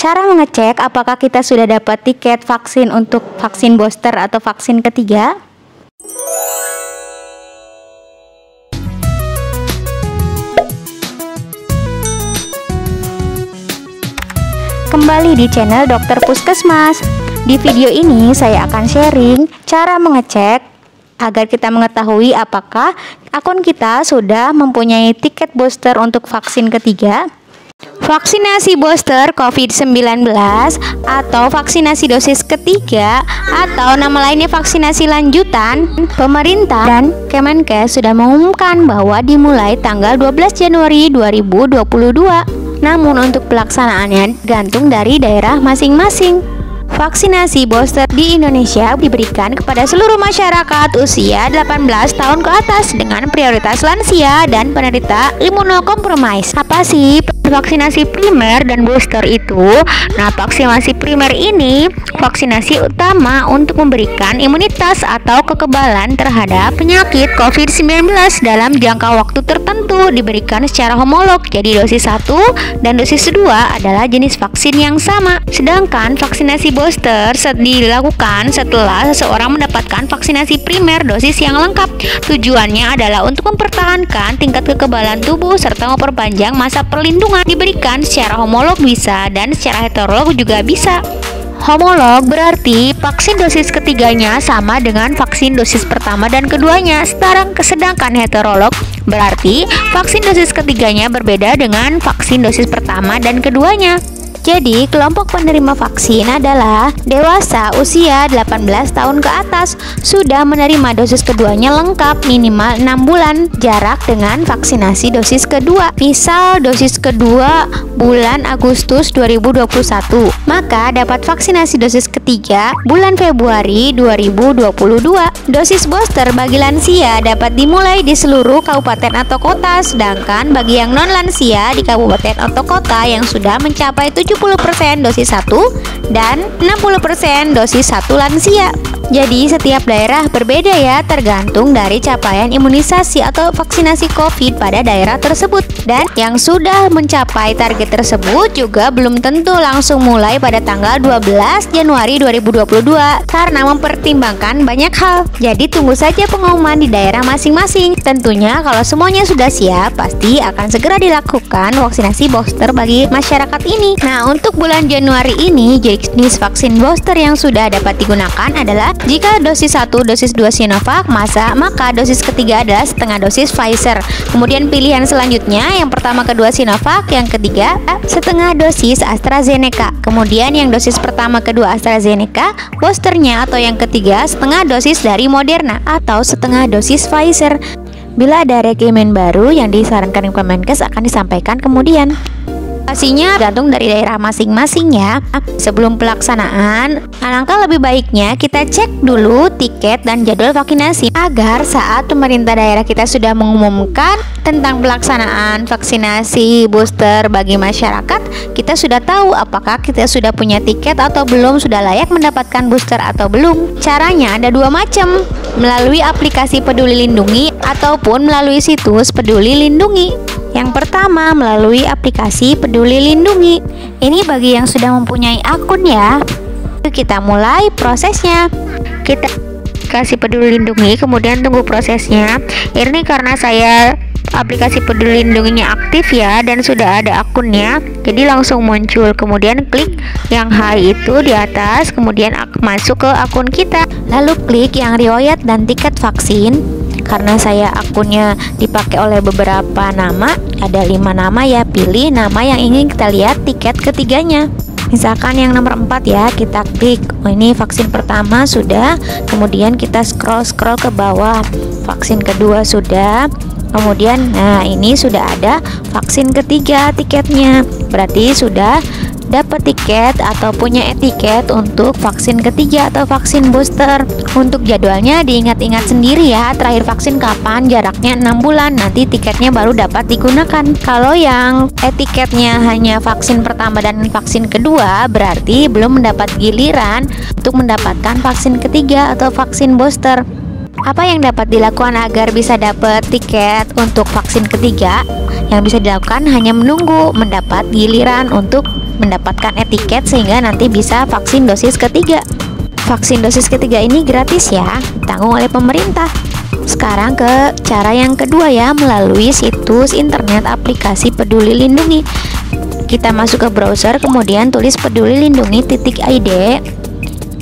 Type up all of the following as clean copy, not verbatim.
Cara mengecek apakah kita sudah dapat tiket vaksin untuk vaksin booster atau vaksin ketiga. Kembali di channel Dokter Puskesmas. Di video ini saya akan sharing cara mengecek agar kita mengetahui apakah akun kita sudah mempunyai tiket booster untuk vaksin ketiga, vaksinasi booster COVID-19, atau vaksinasi dosis ketiga, atau nama lainnya vaksinasi lanjutan. Pemerintah dan Kemenkes sudah mengumumkan bahwa dimulai tanggal 12 Januari 2022. Namun untuk pelaksanaannya gantung dari daerah masing-masing. Vaksinasi booster di Indonesia diberikan kepada seluruh masyarakat usia 18 tahun ke atas dengan prioritas lansia dan penderita imunokompromis. Apa sih vaksinasi primer dan booster itu? Nah, vaksinasi primer ini vaksinasi utama untuk memberikan imunitas atau kekebalan terhadap penyakit COVID-19 dalam jangka waktu tertentu, diberikan secara homolog. Jadi dosis 1 dan dosis 2 adalah jenis vaksin yang sama. Sedangkan vaksinasi booster dilakukan setelah seseorang mendapatkan vaksinasi primer dosis yang lengkap. Tujuannya adalah untuk mempertahankan tingkat kekebalan tubuh serta memperpanjang masa perlindungan. Diberikan secara homolog bisa dan secara heterolog juga bisa. Homolog berarti vaksin dosis ketiganya sama dengan vaksin dosis pertama dan keduanya. Sedangkan heterolog berarti vaksin dosis ketiganya berbeda dengan vaksin dosis pertama dan keduanya. Jadi, kelompok penerima vaksin adalah dewasa usia 18 tahun ke atas, sudah menerima dosis keduanya lengkap minimal 6 bulan, jarak dengan vaksinasi dosis kedua. Misal dosis kedua bulan Agustus 2021, maka dapat vaksinasi dosis ketiga bulan Februari 2022. Dosis booster bagi lansia dapat dimulai di seluruh kabupaten atau kota, sedangkan bagi yang non lansia di kabupaten atau kota yang sudah mencapai 70% dosis 1 dan 60% dosis 1 lansia. Jadi setiap daerah berbeda ya, tergantung dari capaian imunisasi atau vaksinasi COVID pada daerah tersebut. Dan yang sudah mencapai target tersebut juga belum tentu langsung mulai pada tanggal 12 Januari 2022 karena mempertimbangkan banyak hal. Jadi tunggu saja pengumuman di daerah masing-masing. Tentunya kalau semuanya sudah siap, pasti akan segera dilakukan vaksinasi booster bagi masyarakat ini. Nah, untuk bulan Januari ini jenis vaksin booster yang sudah dapat digunakan adalah jika dosis 1, dosis 2 Sinovac, maka dosis ketiga adalah setengah dosis Pfizer. Kemudian pilihan selanjutnya yang pertama kedua Sinovac, yang ketiga setengah dosis AstraZeneca. Kemudian yang dosis pertama kedua AstraZeneca, boosternya atau yang ketiga setengah dosis dari Moderna atau setengah dosis Pfizer. Bila ada regimen baru yang disarankan Kemenkes akan disampaikan kemudian. Pastinya gantung dari daerah masing-masing ya. Sebelum pelaksanaan, alangkah lebih baiknya kita cek dulu tiket dan jadwal vaksinasi agar saat pemerintah daerah kita sudah mengumumkan tentang pelaksanaan vaksinasi booster bagi masyarakat, kita sudah tahu apakah kita sudah punya tiket atau belum, sudah layak mendapatkan booster atau belum. Caranya ada dua macam, melalui aplikasi Peduli Lindungi ataupun melalui situs Peduli Lindungi. Yang pertama melalui aplikasi Peduli Lindungi. Ini bagi yang sudah mempunyai akun ya. Kita mulai prosesnya. Kita kasih Peduli Lindungi, kemudian tunggu prosesnya. Ini karena saya aplikasi Peduli Lindunginya aktif ya dan sudah ada akunnya, jadi langsung muncul. Kemudian klik yang hai itu di atas, kemudian masuk ke akun kita. Lalu klik yang riwayat dan tiket vaksin. Karena saya akunnya dipakai oleh beberapa nama, ada 5 nama ya, pilih nama yang ingin kita lihat tiket ketiganya. Misalkan yang nomor 4 ya, kita klik. Ini vaksin pertama sudah, kemudian kita scroll ke bawah. Vaksin kedua sudah, kemudian nah ini sudah ada vaksin ketiga tiketnya. Berarti sudah dapat tiket atau punya etiket untuk vaksin ketiga atau vaksin booster. Untuk jadwalnya diingat-ingat sendiri ya, terakhir vaksin kapan, jaraknya 6 bulan, nanti tiketnya baru dapat digunakan. Kalau yang etiketnya hanya vaksin pertama dan vaksin kedua, berarti belum mendapat giliran untuk mendapatkan vaksin ketiga atau vaksin booster. Apa yang dapat dilakukan agar bisa dapat tiket untuk vaksin ketiga? Yang bisa dilakukan hanya menunggu mendapat giliran untuk mendapatkan etiket sehingga nanti bisa vaksin dosis ketiga. Vaksin dosis ketiga ini gratis ya, ditanggung oleh pemerintah. Sekarang ke cara yang kedua ya, melalui situs internet aplikasi Peduli Lindungi. Kita masuk ke browser, kemudian tulis pedulilindungi.id,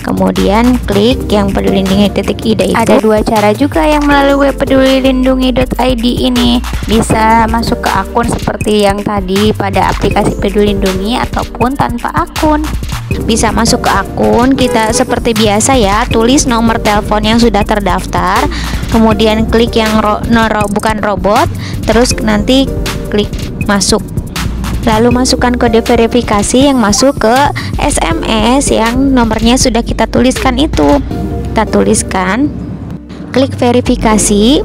kemudian klik yang pedulilindungi.id itu. Ada dua cara juga yang melalui web pedulilindungi.id ini. Bisa masuk ke akun seperti yang tadi pada aplikasi Peduli Lindungi ataupun tanpa akun. Bisa masuk ke akun kita seperti biasa ya, tulis nomor telepon yang sudah terdaftar, kemudian klik yang bukan robot, terus nanti klik masuk. Lalu masukkan kode verifikasi yang masuk ke SMS yang nomornya sudah kita tuliskan itu. Kita tuliskan, klik verifikasi,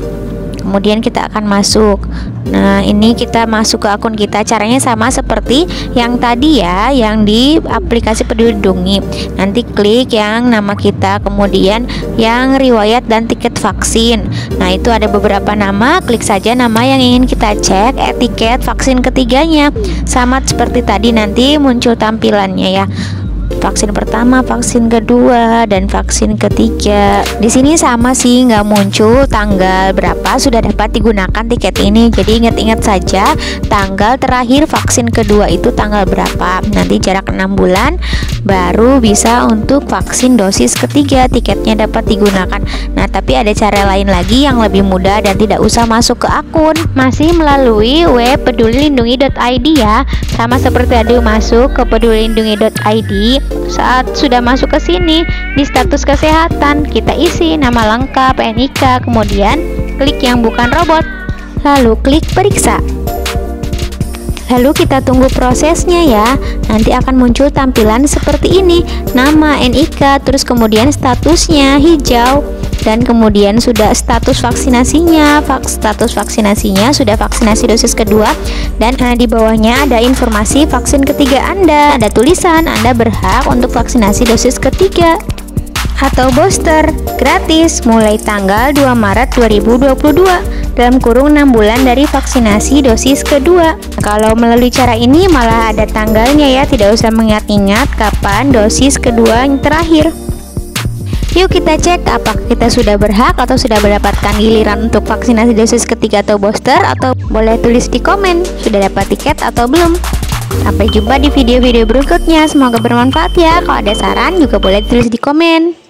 kemudian kita akan masuk. Nah, ini kita masuk ke akun kita. Caranya sama seperti yang tadi ya, yang di aplikasi Peduli Lindungi. Nanti klik yang nama kita, kemudian yang riwayat dan tiket vaksin. Nah, itu ada beberapa nama, klik saja nama yang ingin kita cek, etiket vaksin ketiganya. Sama seperti tadi, nanti muncul tampilannya ya. Vaksin pertama, vaksin kedua, dan vaksin ketiga. Di sini sama sih, nggak muncul tanggal berapa sudah dapat digunakan tiket ini. Jadi ingat-ingat saja tanggal terakhir vaksin kedua itu tanggal berapa. Nanti jarak 6 bulan baru bisa untuk vaksin dosis ketiga tiketnya dapat digunakan. Nah, tapi ada cara lain lagi yang lebih mudah dan tidak usah masuk ke akun. Masih melalui web pedulilindungi.id ya. Sama seperti tadi, masuk ke pedulilindungi.id. Saat sudah masuk ke sini, di status kesehatan kita isi nama lengkap, NIK, kemudian klik yang bukan robot, lalu klik periksa. Lalu kita tunggu prosesnya ya. Nanti akan muncul tampilan seperti ini, nama, NIK, terus kemudian statusnya hijau, dan kemudian sudah status vaksinasinya. Status vaksinasinya sudah vaksinasi dosis kedua, dan di bawahnya ada informasi vaksin ketiga Anda. Ada tulisan Anda berhak untuk vaksinasi dosis ketiga atau booster gratis mulai tanggal 2 Maret 2022 dalam kurung 6 bulan dari vaksinasi dosis kedua. Kalau melalui cara ini malah ada tanggalnya ya, tidak usah mengingat-ingat kapan dosis kedua yang terakhir. Yuk kita cek apakah kita sudah berhak atau sudah mendapatkan giliran untuk vaksinasi dosis ketiga atau booster, atau boleh tulis di komen sudah dapat tiket atau belum. Sampai jumpa di video-video berikutnya, semoga bermanfaat ya. Kalau ada saran juga boleh tulis di komen.